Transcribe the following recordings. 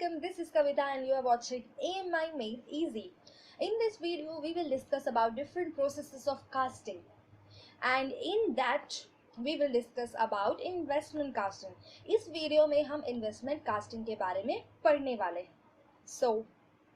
welcome. This is Kavita and you are watching AMI Made Easy. In this video, we will discuss about different processes of casting. And in that, we will discuss about investment casting. इस video में हम investment casting के बारे में पढ़ने वाले हैं. So,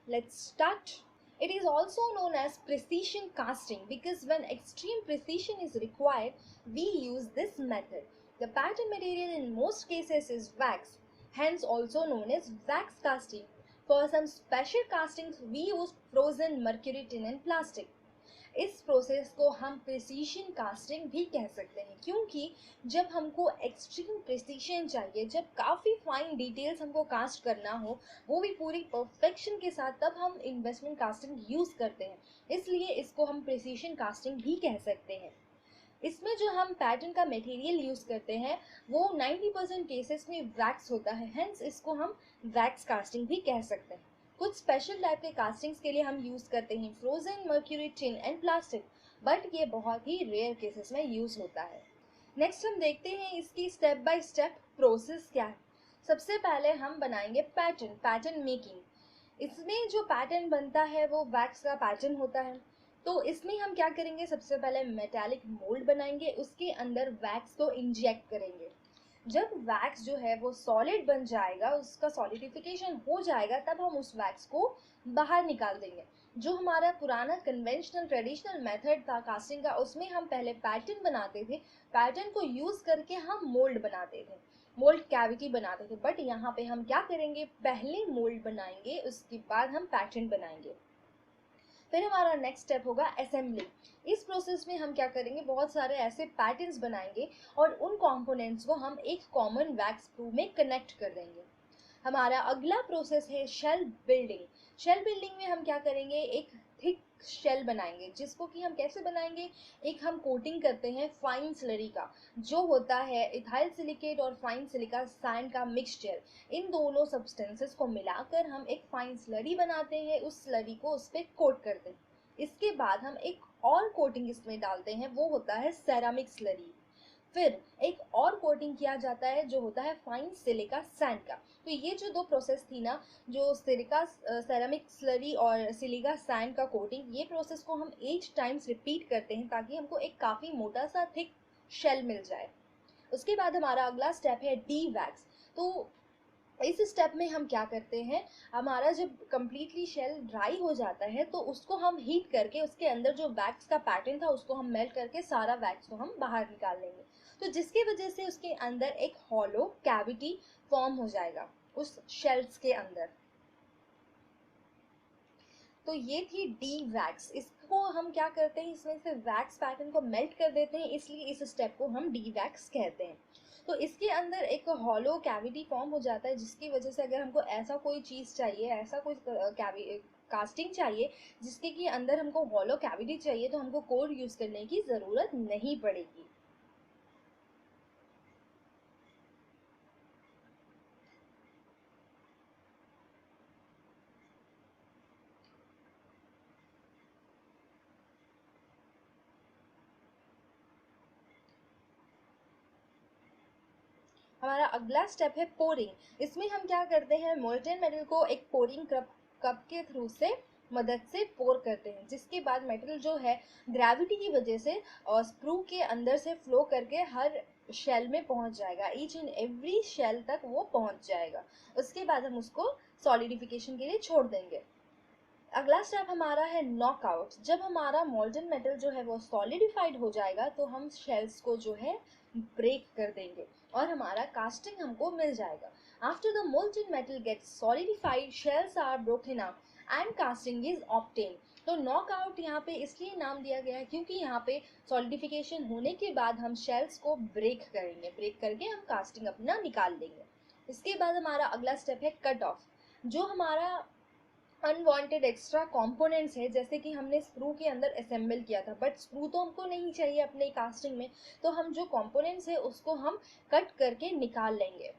let's start. It is also known as precision casting because when extreme precision is required, we use this method. The pattern material in most cases is wax, hence also known as wax casting. For some special castings, we use frozen mercury tin and plastic. इस process को हम precision casting भी कह सकते हैं क्योंकि जब हमको एक्सट्रीम प्रिसीशन चाहिए, जब काफ़ी फाइन डिटेल्स हमको कास्ट करना हो, वो भी पूरी परफेक्शन के साथ, तब हम इन्वेस्टमेंट कास्टिंग यूज़ करते हैं. इसलिए इसको हम प्रिसीशन कास्टिंग भी कह सकते हैं. इसमें जो हम पैटर्न का मटेरियल यूज़ करते हैं वो 90% केसेस में वैक्स होता है, हेंस इसको हम वैक्स कास्टिंग भी कह सकते हैं. कुछ स्पेशल टाइप के कास्टिंग्स के लिए हम यूज़ करते हैं frozen mercury tin and plastic, but ये बहुत ही रेयर केसेस में यूज़ होता है. नेक्स्ट हम देखते हैं इसकी स्टेप बाय स्टेप प्रोसेस क्या है. सबसे पहले हम बनाएंगे पैटर्न मेकिंग. इसमें जो पैटर्न बनता है वो वैक्स का पैटर्न होता है. तो इसमें हम क्या करेंगे, सबसे पहले मेटालिक मोल्ड बनाएंगे, उसके अंदर वैक्स को इंजेक्ट करेंगे. जब वैक्स जो है वो सॉलिड बन जाएगा, उसका सॉलिडिफिकेशन हो जाएगा, तब हम उस वैक्स को बाहर निकाल देंगे. जो हमारा पुराना कन्वेंशनल ट्रेडिशनल मेथड था कास्टिंग का, उसमें हम पहले पैटर्न बनाते थे, पैटर्न को यूज़ करके हम मोल्ड बनाते थे, मोल्ड कैविटी बनाते थे. बट यहाँ पे हम क्या करेंगे, पहले मोल्ड बनाएंगे, उसके बाद हम पैटर्न बनाएंगे. फिर हमारा नेक्स्ट स्टेप होगा असेंबली. इस प्रोसेस में हम क्या करेंगे, बहुत सारे ऐसे पैटर्न्स बनाएंगे और उन कंपोनेंट्स को हम एक कॉमन वैक्स प्रूव में कनेक्ट कर देंगे. हमारा अगला प्रोसेस है शेल बिल्डिंग. शेल बिल्डिंग में हम क्या करेंगे, एक थिक शेल बनाएंगे, जिसको कि हम कैसे बनाएंगे, एक हम कोटिंग करते हैं फाइन स्लरी का, जो होता है इथाइल सिलिकेट और फाइन सिलिका सैंड का मिक्सचर. इन दोनों सब्सटेंसेस को मिलाकर हम एक फाइन स्लरी बनाते हैं, उस स्लरी को उस पर कोट करते हैं. इसके बाद हम एक और कोटिंग इसमें डालते हैं, वो होता है सेरामिक स्लरी. फिर एक और कोटिंग किया जाता है जो होता है फाइन सिलिका सैंड का. तो ये जो दो प्रोसेस थी ना, जो सेरामिक स्लरी और सिलिका सैंड का कोटिंग, ये प्रोसेस को हम 8 टाइम्स रिपीट करते हैं ताकि हमको एक काफ़ी मोटा सा थिक शेल मिल जाए. उसके बाद हमारा अगला स्टेप है डी वैक्स. तो इस स्टेप में हम क्या करते हैं, हमारा जब कम्प्लीटली शेल ड्राई हो जाता है तो उसको हम हीट करके उसके अंदर जो वैक्स का पैटर्न था उसको हम मेल्ट करके सारा वैक्स को हम बाहर निकाल लेंगे. तो जिसकी वजह से उसके अंदर एक हॉलो कैविटी फॉर्म हो जाएगा उस शेल्स के अंदर. तो ये थी डी वैक्स. इसको हम क्या करते हैं, इसमें से वैक्स पैटर्न को मेल्ट कर देते हैं, इसलिए इस स्टेप को हम डी वैक्स कहते हैं. तो इसके अंदर एक हॉलो कैविटी फॉर्म हो जाता है, जिसकी वजह से अगर हमको ऐसा कोई चीज़ चाहिए, ऐसा कोई कास्टिंग चाहिए जिसके कि अंदर हमको हॉलो कैविटी चाहिए, तो हमको कोड यूज़ करने की ज़रूरत नहीं पड़ेगी. हमारा अगला स्टेप है पोरिंग. इसमें हम क्या करते हैं, मोल्टेन मेटल को एक पोरिंग कप के थ्रू से मदद से पोर करते हैं, जिसके बाद मेटल जो है ग्रेविटी की वजह से और स्क्रू के अंदर से फ्लो करके हर शेल में पहुंच जाएगा, ईच एंड एवरी शेल तक वो पहुंच जाएगा. उसके बाद हम उसको सॉलिडिफिकेशन के लिए छोड़ देंगे. अगला स्टेप हमारा है नॉकआउट. जब हमारा मोल्टन मेटल जो है वो सॉलिडिफाइड हो जाएगा तो हम शेल्स को जो है ब्रेक कर देंगे और हमारा कास्टिंग हमको मिल जाएगा. After the molten metal gets solidified, shells are broken up and casting is obtain. तो नॉकआउट यहाँ पे इसलिए नाम दिया गया है क्योंकि यहाँ पे सॉलिडिफिकेशन होने के बाद हम शेल्स को ब्रेक करेंगे, ब्रेक करके हम कास्टिंग अपना निकाल लेंगे. इसके बाद हमारा अगला स्टेप है कट ऑफ. जो हमारा अनवांटेड एक्स्ट्रा कंपोनेंट्स है, जैसे कि हमने स्क्रू के अंदर असेंबल किया था, बट स्क्रू तो हमको नहीं चाहिए अपने कास्टिंग में, तो हम जो कंपोनेंट्स है उसको हम कट करके निकाल लेंगे.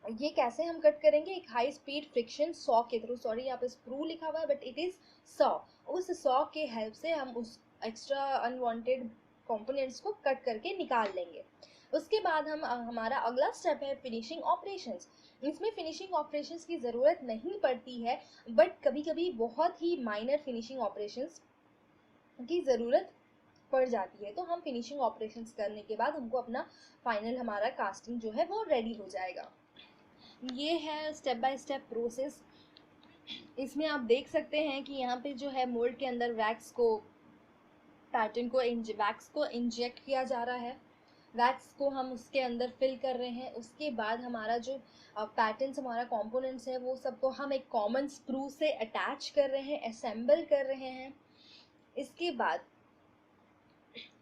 ये कैसे हम कट करेंगे, एक हाई स्पीड फ्रिक्शन सॉ के थ्रू, सॉरी यहाँ पे स्क्रू लिखा हुआ है बट इट इज़ सॉ. उस सॉ के हेल्प से हम उस एक्स्ट्रा अनवांटेड कंपोनेंट्स को कट करके निकाल लेंगे. उसके बाद हम हमारा अगला स्टेप है फिनिशिंग ऑपरेशंस। इसमें फिनिशिंग ऑपरेशंस की ज़रूरत नहीं पड़ती है, बट कभी कभी बहुत ही माइनर फिनिशिंग ऑपरेशंस की ज़रूरत पड़ जाती है। तो हम फिनिशिंग ऑपरेशंस करने के बाद हमको अपना फाइनल हमारा कास्टिंग जो है वो रेडी हो जाएगा। ये है स्टेप बाय स्टेप प्रोसेस। इसमें आप देख सकते हैं कि यहाँ पे जो है मोल्ड के अंदर वैक्स को इंजेक्ट किया जा रहा है। वैक्स को हम उसके अंदर फिल कर रहे हैं। उसके बाद हमारा जो पैटर्न्स, हमारा कंपोनेंट्स है, वो सबको हम एक कॉमन स्क्रू से अटैच कर रहे हैं, असेंबल कर रहे हैं। इसके बाद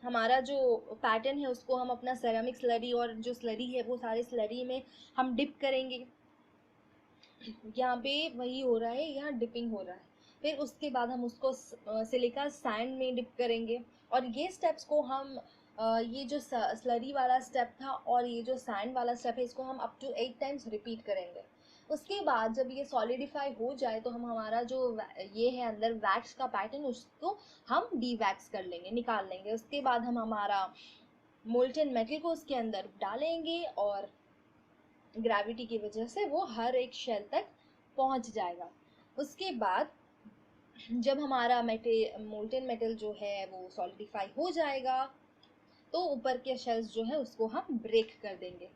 हमारा जो पैटर्न है उसको हम अपना सेरामिक स्लरी और जो स्लरी है वो सारे स्लरी में हम डिप करेंगे। यहाँ पे वही हो रहा है, यहाँ डिपिंग हो रहा है। फिर उसके बाद हम उसको सिलिका सैंड में डिप करेंगे। और ये स्टेप्स को हम ये जो स्लरी वाला स्टेप था और ये जो सैंड वाला स्टेप है, इसको हम अप टू 8 टाइम्स रिपीट करेंगे। उसके बाद जब ये सॉलिडिफाई हो जाए तो हम हमारा जो ये है अंदर वैक्स का पैटर्न, उसको हम डी वैक्स कर लेंगे, निकाल लेंगे। उसके बाद हम हमारा मोल्टन मेटल को उसके अंदर डालेंगे और ग्रेविटी की वजह से वो हर एक शेल तक पहुंच जाएगा। उसके बाद जब हमारा मोल्टन मेटल जो है वो सॉलिडिफाई हो जाएगा तो ऊपर के शेल्स जो है उसको हम ब्रेक कर देंगे।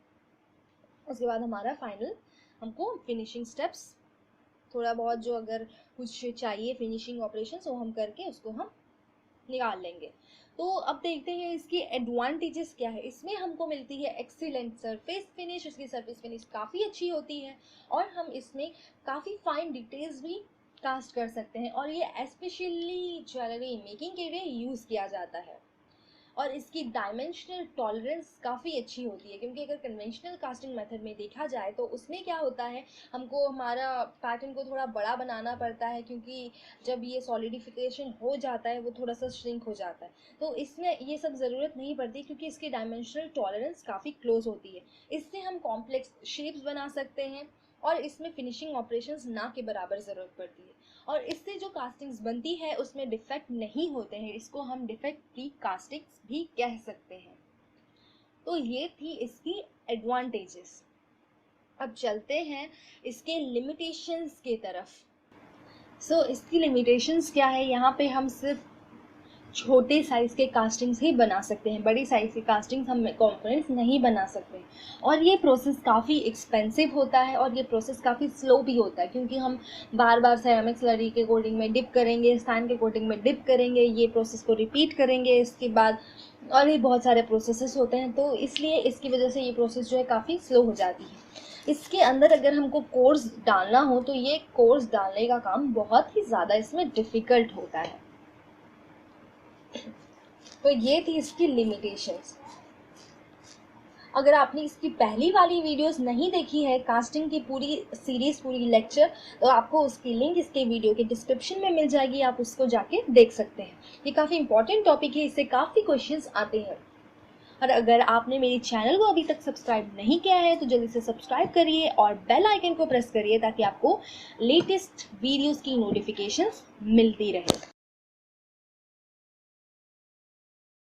उसके बाद हमारा फाइनल हमको फिनिशिंग स्टेप्स थोड़ा बहुत जो अगर कुछ चाहिए फिनिशिंग ऑपरेशंस वो हम करके उसको हम निकाल लेंगे। तो अब देखते हैं इसकी एडवांटेजेस क्या है। इसमें हमको मिलती है एक्सीलेंट सरफेस फिनिश। इसकी सरफेस फिनिश काफ़ी अच्छी होती है और हम इसमें काफ़ी फाइन डिटेल्स भी कास्ट कर सकते हैं और ये स्पेशली ज्वेलरी मेकिंग के लिए यूज़ किया जाता है। और इसकी डायमेंशनल टॉलरेंस काफ़ी अच्छी होती है, क्योंकि अगर कन्वेंशनल कास्टिंग मेथड में देखा जाए तो उसमें क्या होता है, हमको हमारा पैटर्न को थोड़ा बड़ा बनाना पड़ता है, क्योंकि जब ये सॉलिडिफिकेशन हो जाता है वो थोड़ा सा श्रिंक हो जाता है। तो इसमें ये सब ज़रूरत नहीं पड़ती क्योंकि इसकी डायमेंशनल टॉलरेंस काफ़ी क्लोज होती है। इससे हम कॉम्प्लेक्स शेप्स बना सकते हैं और इसमें फिनिशिंग ऑपरेशंस ना के बराबर ज़रूरत पड़ती है। और इससे जो कास्टिंग्स बनती है उसमें डिफेक्ट नहीं होते हैं, इसको हम डिफेक्ट फ्री कास्टिंग्स भी कह सकते हैं। तो ये थी इसकी एडवांटेजेस। अब चलते हैं इसके लिमिटेशंस के तरफ। इसकी लिमिटेशंस क्या है, यहाँ पे हम सिर्फ छोटे साइज़ के कास्टिंग्स ही बना सकते हैं, बड़ी साइज़ के कास्टिंग्स हम कंपोनेंट्स नहीं बना सकते। और ये प्रोसेस काफ़ी एक्सपेंसिव होता है और ये प्रोसेस काफ़ी स्लो भी होता है, क्योंकि हम बार बार सेरामिक स्लरी के कोटिंग में डिप करेंगे, सैंड के कोटिंग में डिप करेंगे, ये प्रोसेस को रिपीट करेंगे इसके बाद, और ये बहुत सारे प्रोसेसेस होते हैं। तो इसलिए इसकी वजह से ये प्रोसेस जो है काफ़ी स्लो हो जाती है। इसके अंदर अगर हमको कोर्स डालना हो तो ये कोर्स डालने का काम बहुत ही ज़्यादा इसमें डिफ़िकल्ट होता है। तो ये थी इसकी लिमिटेशंस। अगर आपने इसकी पहली वाली वीडियोस नहीं देखी है, कास्टिंग की पूरी सीरीज़, पूरी लेक्चर, तो आपको उसकी लिंक इसके वीडियो के डिस्क्रिप्शन में मिल जाएगी, आप उसको जाके देख सकते हैं। ये काफ़ी इंपॉर्टेंट टॉपिक है, इससे काफ़ी क्वेश्चंस आते हैं। और अगर आपने मेरी चैनल को अभी तक सब्सक्राइब नहीं किया है तो जल्दी से सब्सक्राइब करिए और बेल आइकन को प्रेस करिए ताकि आपको लेटेस्ट वीडियोज़ की नोटिफिकेशंस मिलती रहे।